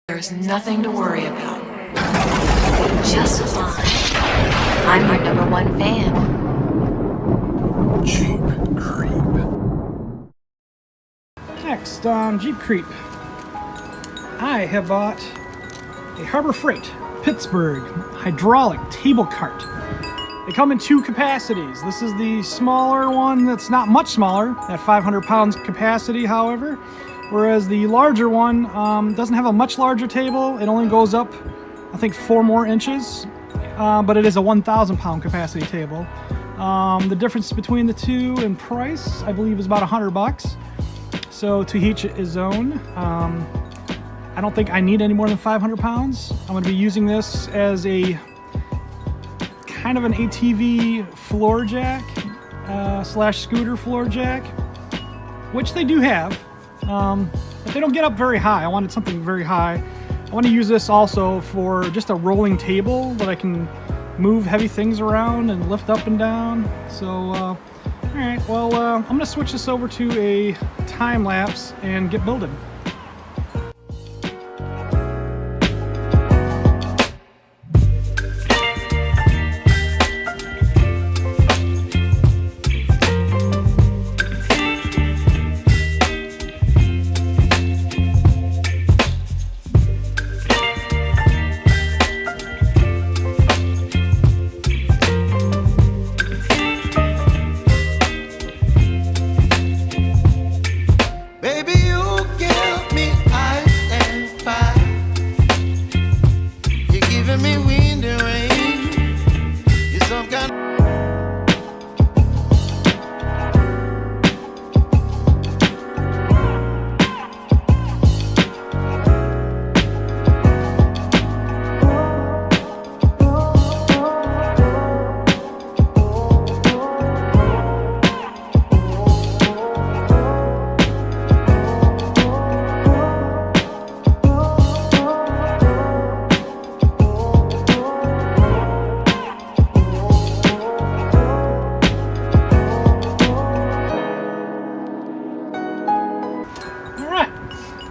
There's nothing to worry about. Just fine. I'm your #1 fan. Jeep Creep. Next on Jeep Creep, I have bought a Harbor Freight Pittsburgh hydraulic table cart. They come in two capacities. This is the smaller one that's not much smaller, at 500 pounds capacity, however, whereas the larger one doesn't have a much larger table. It only goes up, I think, 4 more inches, but it is a 1,000 pound capacity table. The difference between the two in price, I believe, is about $100. So to each his own. I don't think I need any more than 500 pounds. I'm going to be using this as a kind of an ATV floor jack slash scooter floor jack, which they do have, but they don't get up very high. I wanted something very high. I want to use this also for just a rolling table that I can move heavy things around and lift up and down. So all right, well, I'm going to switch this over to a time lapse and get building.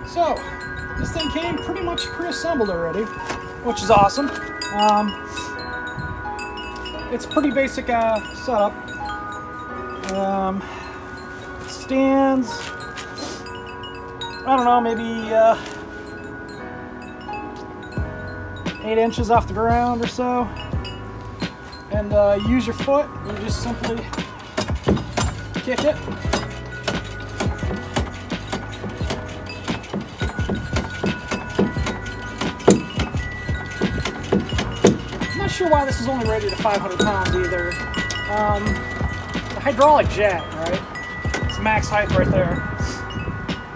So, this thing came pretty much pre-assembled already, which is awesome. It's a pretty basic setup. Stands, I don't know, maybe 8 inches off the ground or so. And you use your foot, you just simply kick it. Sure why this is only rated at 500 pounds either. The hydraulic jack, right? It's max height right there.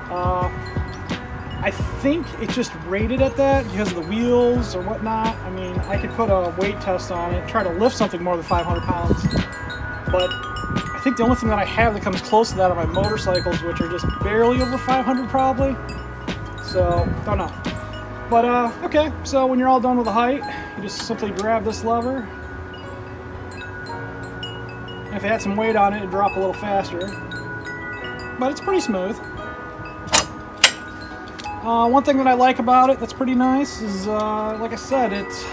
I think it just rated at that because of the wheels or whatnot. I mean, I could put a weight test on it, try to lift something more than 500 pounds, but I think the only thing that I have that comes close to that are my motorcycles, which are just barely over 500 probably. So, don't know. But okay, so when you're all done with the height, you just simply grab this lever. If it had some weight on it, it'd drop a little faster. But it's pretty smooth. One thing that I like about it that's pretty nice is, like I said, it's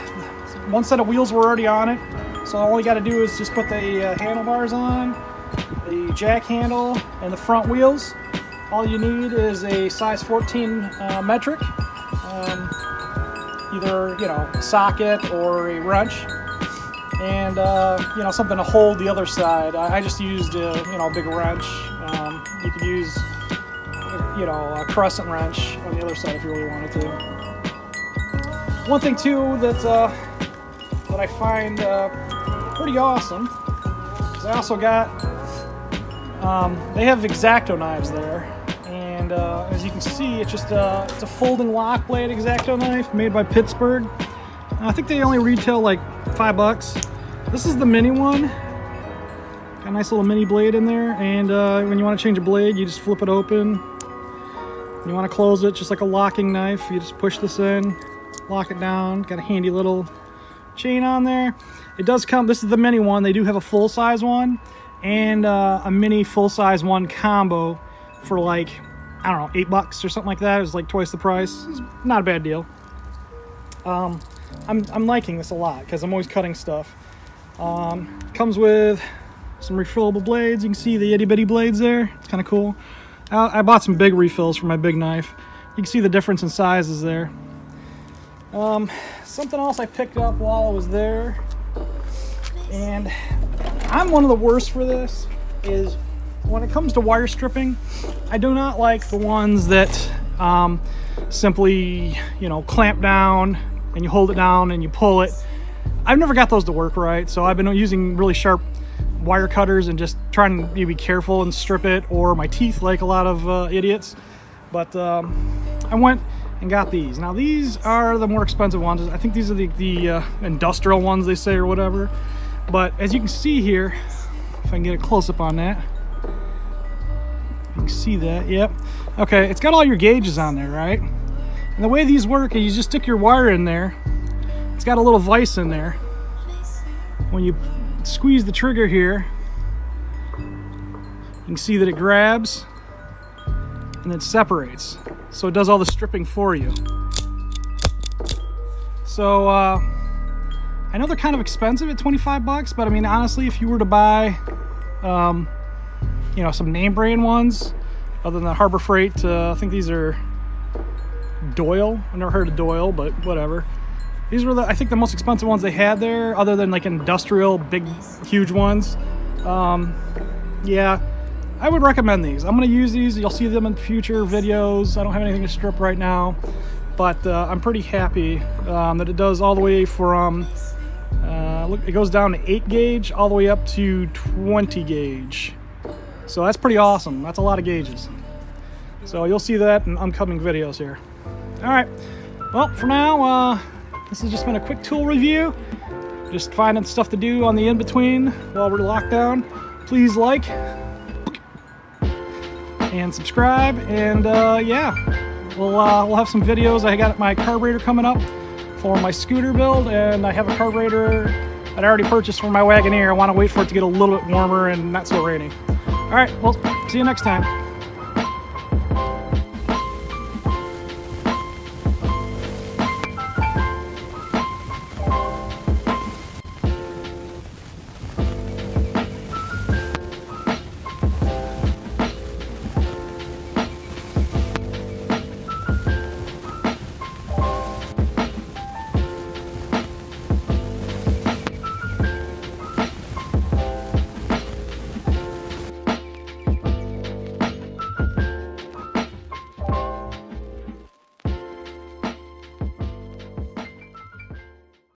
one set of wheels were already on it. So all you got to do is just put the handlebars on, the jack handle, and the front wheels. All you need is a size 14 metric. Either, you know, a socket or a wrench, and you know, something to hold the other side. I just used you know, a big wrench. You could use, you know, a crescent wrench on the other side if you really wanted to. One thing too that I find pretty awesome is I also got they have X-Acto knives there. And as you can see, it's just it's a folding lock blade X-Acto knife made by Pittsburgh. I think they only retail like $5. This is the mini one. Got a nice little mini blade in there, and when you want to change a blade, you just flip it open. When you want to close it, just like a locking knife, you just push this in, lock it down. Got a handy little chain on there. It does come, this is the mini one. They do have a full-size one and a mini full-size one combo for like, I don't know, $8 or something like that. It was like twice the price. It's not a bad deal. I'm liking this a lot because I'm always cutting stuff. Comes with some refillable blades. You can see the itty bitty blades there. It's kind of cool. I bought some big refills for my big knife. You can see the difference in sizes there. Something else I picked up while I was there, and I'm one of the worst for this, is when it comes to wire stripping, I do not like the ones that simply, clamp down and you hold it down and you pull it. I've never got those to work right, so I've been using really sharp wire cutters and just trying to be careful and strip it, or my teeth like a lot of idiots. But I went and got these. Now these are the more expensive ones. I think these are the industrial ones, they say, or whatever. But as you can see here, if I can get a close-up on that, you can see that. Yep. Okay, it's got all your gauges on there, right? And the way these work is you just stick your wire in there. It's got a little vise in there. When you squeeze the trigger here, you can see that it grabs and it separates. So it does all the stripping for you. So I know they're kind of expensive at 25 bucks, but I mean, honestly, if you were to buy some name brand ones other than Harbor Freight, I think these are Doyle. I've never heard of Doyle, but whatever. These were I think the most expensive ones they had there, other than like industrial big huge ones. Yeah, I would recommend these. I'm going to use these. You'll see them in future videos. I don't have anything to strip right now, but I'm pretty happy that it does all the way from look, it goes down to 8 gauge all the way up to 20 gauge. So that's pretty awesome. That's a lot of gauges. So you'll see that in upcoming videos here. All right. Well, for now, this has just been a quick tool review. Just finding stuff to do on the in-between while we're locked down. Please like and subscribe, and yeah, we'll have some videos. I got my carburetor coming up for my scooter build, and I have a carburetor that I already purchased for my Wagoneer. I want to wait for it to get a little bit warmer and not so rainy. All right, well, see you next time.